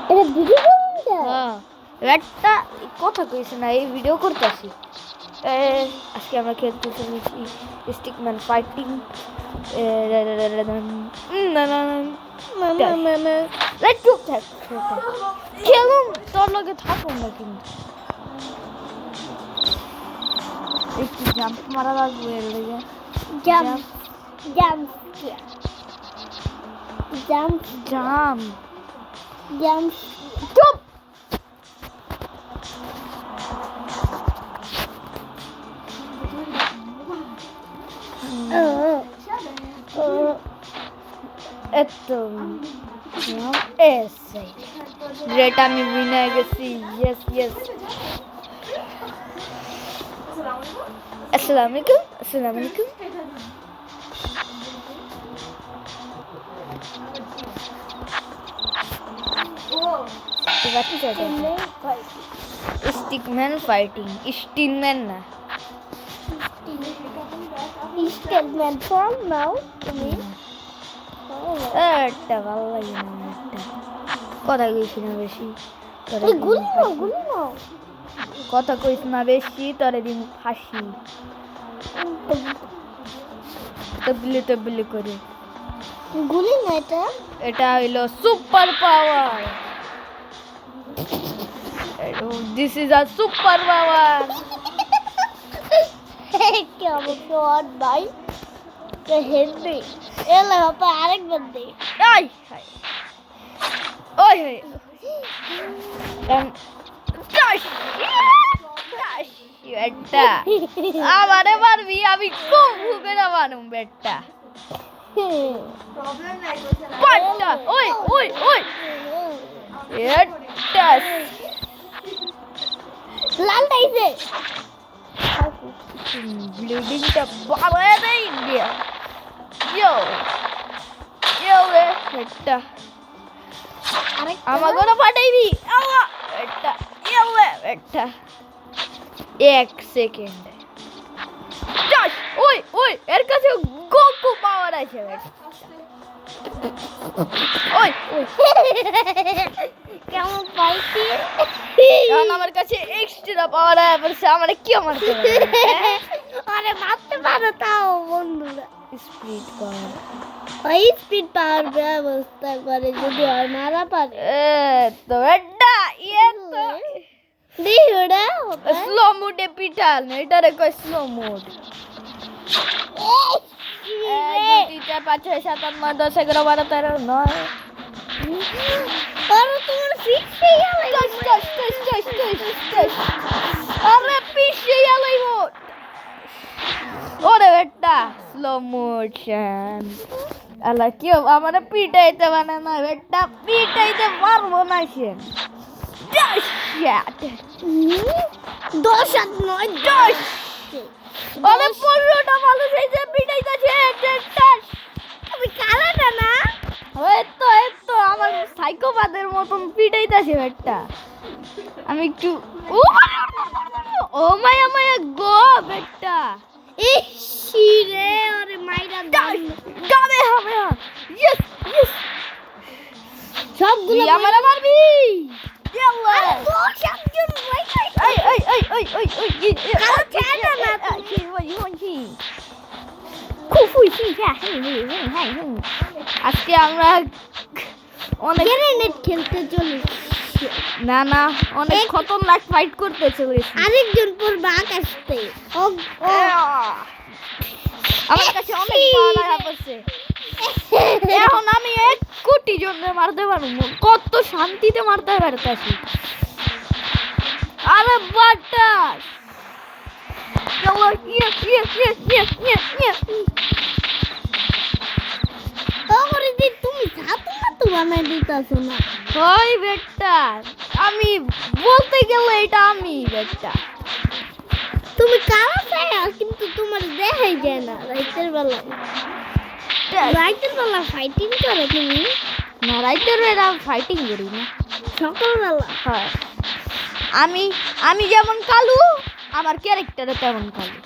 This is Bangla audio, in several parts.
এটা ভিডিও করতে? হ্যাঁ একটা কথা কইছে না, এই ভিডিও করতেছি। আজকে আমরা খেলতে চলেছি স্টিকম্যান ফাইটিং। খেলুন তোর লগে থাকুন না, কিন্তু একটু জাম্প মারা লাগবে এর লেগে। Jump jump jump jump jump চুপ। এতো এসে গ্রেট, আমি উইন হয়ে গেছি। Yes yes. আসসালামু আলাইকুম, আসসালামু আলাইকুম। স্টিকম্যান ফাইটিং, স্টিকম্যান না স্টিকম্যান ফর্ম নাও তুমি। একটা ভালো লাগে না, একটা কথা কইস না বেশি। গুলি নাও গুলি নাও। কথা কইস না বেশি, তোরে দিন ফাঁসি। তবলি তবলি করে গুলি না এটা। এটা হইলো super power. This is a super power. কেমন শট ভাই, হেডবে এলা বাবা আরেকবার দে। আই হাই ওই হাই টাশ টাশ। বেটা আমারে মারবি, আমি খুব ভুগে না মারুম বেটা। পাট্টা ওই ওই ওই এটা লাল দাইছে। ব্লিডিংটা বাড়ায় দেয় ইন্ডিয়া। ইয়ো ইয়ো এটা আমার গলা ফাটাইবি। এটা ইয়ো এটা 1 সেকেন্ডে। ওই ওই এর কাছে গোকু পাওয়ার আছে। ওই ওই কেমন পাইছি এখন আমার কাছে এক্সট্রা পাওয়ার আছে, আমার কি মারতে পারে? আরে মারতে পারো তাও বন্ধুরা। স্পিড পাওয়ার, ওই স্পিড পাওয়ার ব্যবস্থা করে যদি আর মারা পারে। তো এটা ইয়ে তো দিহুড়া স্লো মোডে পিটাল না, এটা রে কই স্লো মোড। 1 2 3 4 5 6 7 8 9 10 11 12 13 9। আরে তোমার শিখতে গেলে আরে পিছিয়ে গেলই মোড। ওরে বেটা স্লো মোশন। আলা কি আমারে পিটাইতে মানে না বেটা, পিটাইতে পারবো না সে। দশ আর নয় 10। আরে 15টা মানুষ এসে পিটাইতেছে। তুমি কালাটা না। এই তো আমার সাইকোপাথের মতন পিটাইতেছে বেটা। আমি একটু ও মায়া মায়া গো বেটা। ইসি রে আরে মাইরা গাবে হবে। ইয়েস ইয়েস সবগুলো আমার মারবি। ইয়াল্লা দশ একজন ভাই এই এই এই এই এই এই কালো ছেড়ে না কি ওই হইছি খুফুই কি হ্যাঁ। আজকে আমরা অনেক গ্রেনেড খেলতে চলেছি। না না অনেক খতরনাক ফাইট করতে চলেছি। আরেকজন পড়বে আকাশতে। ও আমার কাছে অনেক পাওয়ার আছে। এখন আমি 1 কোটি জনকে মারতে পারবো, কত শান্তিতে মারতে পারতাছি। আরে বাটাস চলো তোরে দি তুমি ছাতু না তো বানাই দিতাছো না। ওই বেটা আমি বলতে গেলে এটা আমি বেটা। তুমি কারা চাই কিন্তু তোমার দেখাই যায় না রাইতের বেলা। রাইতের বেলা ফাইটিং করে তুমি? না রাইতের বেলা ফাইটিং করি না, সকালবেলা। হ্যাঁ আমি যেমন কালু, আমার ক্যারেক্টারও তেমন কালু।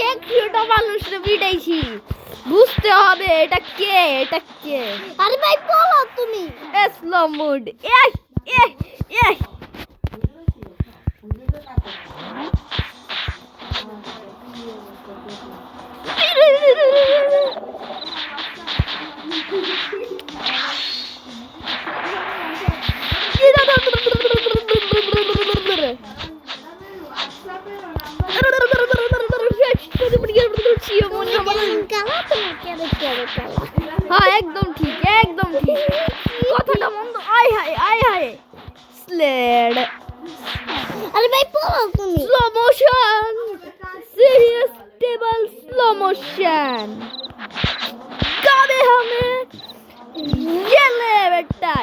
100টা মানুষরে পিটাইছি বুঝতে হবে এটা কে আরে ভাই বলো তুমি স্লো মুড এই এই এই হ্যাঁ একদম ঠিক কথাটা মন্দ আয় হায় স্লেড আরে ভাই বলো তুমি slow motion serious table slow motion গানে हमें গেলে বেটা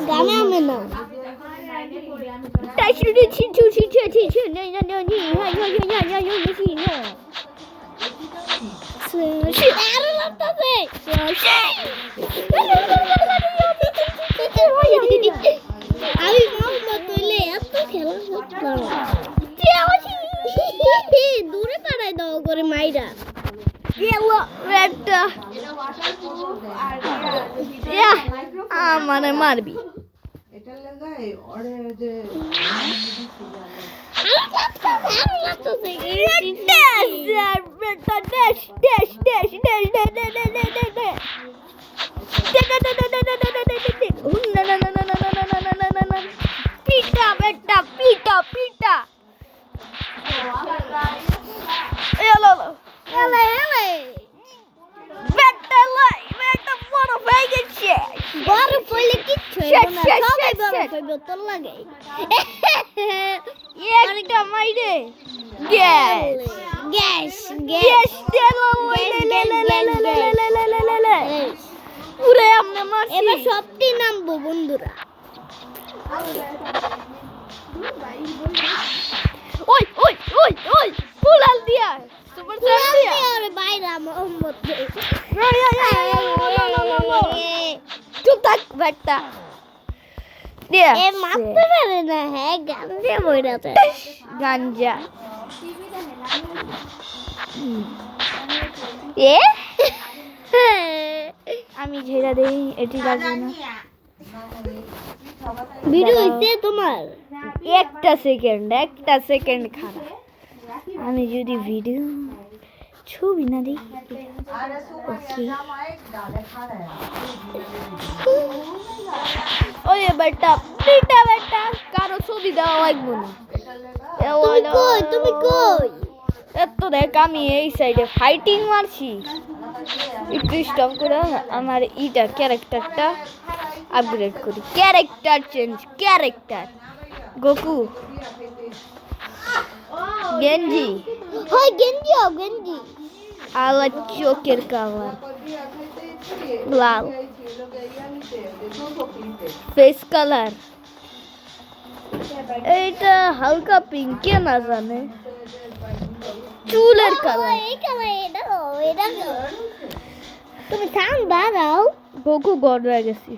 গানে আমি না তাইশুরি ছিছু না আরে লাগতাছে আমি মোহাম্মদ হইলে এত খেলা করতাম দূরে পাড়ায় দাও করে মাইরা গেল বেটা মানে মারবি পিটা বড় পড়লে কিচ্ছু হইব না সবাই বড় হইব তোর লাগে একটা মাইরে গ্যাস পুরে আমনে মারছি এবার সবটি নামবো বন্ধুরা ওই ফুলাল দিয়া সুপার চাপ দিয়া আরে বাইরা মোহাম্মদ চুপ থাক বেটা দিয়া এ মারতে পারে না হ্যাঁ গাঞ্জা বইরাতে গাঞ্জা এ আমি ঝেড়া দেই এটি লাগবে না ভিডিও হইছে তোমার একটা সেকেন্ড খারাপ আমি যদি ভিডিও ছবি না দিই ওকে ওই বেটা কারো ছবি দেওয়া লাগবে না তুমি কই এত দেখ আমি এই সাইডে ফাইটিং মারছি একটু স্টপ করে আমার ক্যারেক্টারটা আপগ্রেড করি ক্যারেক্টার গোকু গেঞ্জি হয় গেঞ্জি আলাদা চোখের কালার লাল ফেস কালার এইটা হালকা পিঙ্ক কে না জানে চুলের কালার এই কালার এটা তুমি সাউন্ড বাড়াও গোকু গড হয়ে গেছি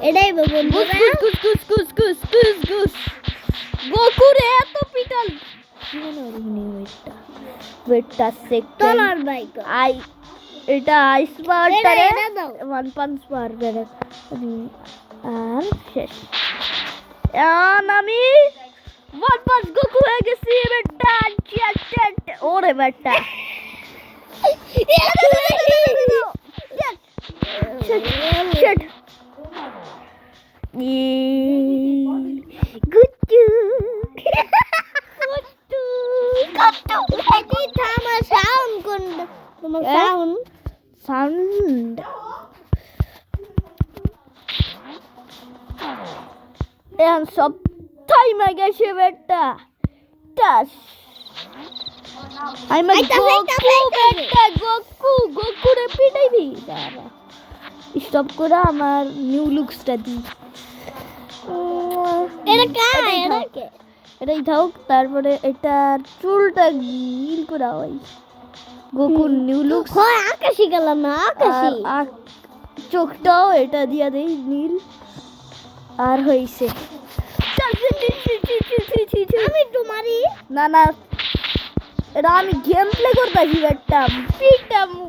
এটাই বন্ধুরা গুস গোকু রে এত পিটাল ওয়েটটা সেকেন্ড তোলার বাইক এটা আইস পাওয়ারটারে এটা দাও। 1 পাঞ্চ মারবে আর শেষ এখন আমি 1 পাঞ্চ গোকু হয়ে গেছি বেটা ওরে বেটা Shit. Gucci. এটি থামা সাউন্ড কোন তোমার সাউন্ড এখন সব টাইমে গেছে বেটা টাস আমি গোকু রে পিটাইবি দাঁড়া স্টপ করে আমার নিউ লুকসটা দিই এটাই থাক তারপরে এটার চুলটা নীল করা হয় গোকুর নিউ লুকস হয় আকাশি গেলাম না আকাশি আর চোখটাও এটা দিয়া দেই নীল আর হইছে আমি একটু মারি না এটা আমি গেম প্লে করতেছি বেটা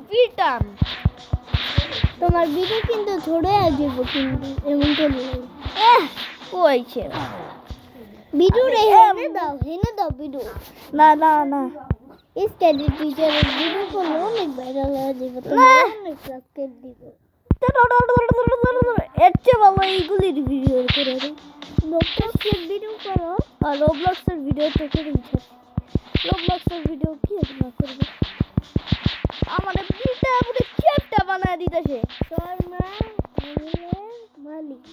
পিটাম তোমার ভিডিও কিন্তু ছোড়ে আসব কিন্তু এমন করলে কইছে ভিডিও রে হেনে দাও ভিডিও না না না স্টাডি টিচারের ভিডিও করলে অনেক ভাইরাল হয়ে যাবে না। অনেক সাবস্ক্রাইব দিব এর চেয়ে ভালো এইগুলির ভিডিও করে রে রোবলক্সের ভিডিও করো আর রোবলক্সের ভিডিও তো করে রোবলক্সের ভিডিও কি না করবে আমাদের পিটা পুরো চ্যাপটা বানায় দিতেছে শর্মা মালিক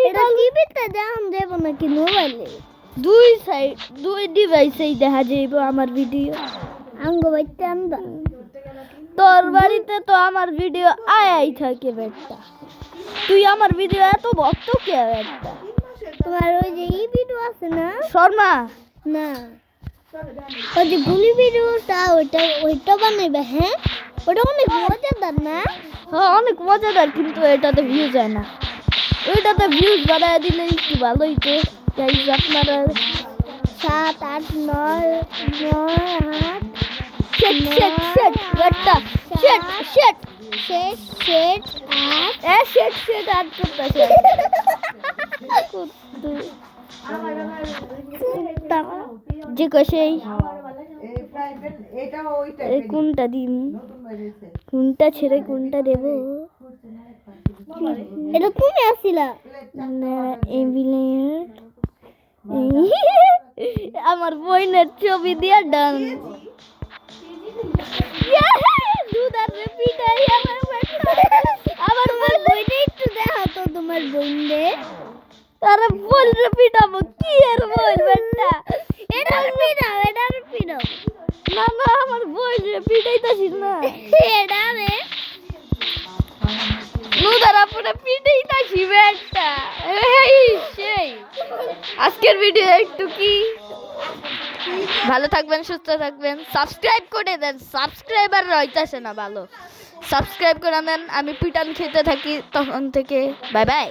এটা টিভিতে দেখান দেব নাকি মোবাইলে দুই ডিভাইসেই দেখা যাইব আমার ভিডিও আঙ্গ বাইতে আনবা তোর বাড়িতে তো আমার ভিডিও আয়াই থাকে বেটা তুই আমার ভিডিও এত ভক্ত কে বেটা তোমার ওই যে এই ভিডিও আছে না শর্মা না ওই যে গুলি ভিডিওটা ওইটা বানাইবে হ্যাঁ ওটা অনেক মজাদার না হ্যাঁ অনেক মজাদার কিন্তু এটাতে ভিউজ হয় না ওইটাতে ভিউজ বাড়ায় দিলে একটু ভালোই তো গাইস আপনারা 7 8 9 শেট বেটা শেট শেট আট করতেছে যে কষেই কোনটা দিন কোনটা ছেড়ে কোনটা দেব এটা তুমি আসিলা আমার বোনের ছবি দিয়ে ডান আমার বইটা একটু দেখা তো তোমার বইনে আরে বল রে পিটাবো কি এর বল বেটা এটা পিড়াও না না আমার বই রে পিটাইতাছিস না এটা রে নুদারা পুরো পিটাইতাছি বেটা এই সেই আজকের ভিডিও একটু কি ভালো থাকবেন সুস্থ থাকবেন সাবস্ক্রাইব করে দেন সাবস্ক্রাইবার হইতাছে না ভালো সাবস্ক্রাইব করে দেন আমি পিটান খেতে থাকি তখন থেকে বাই বাই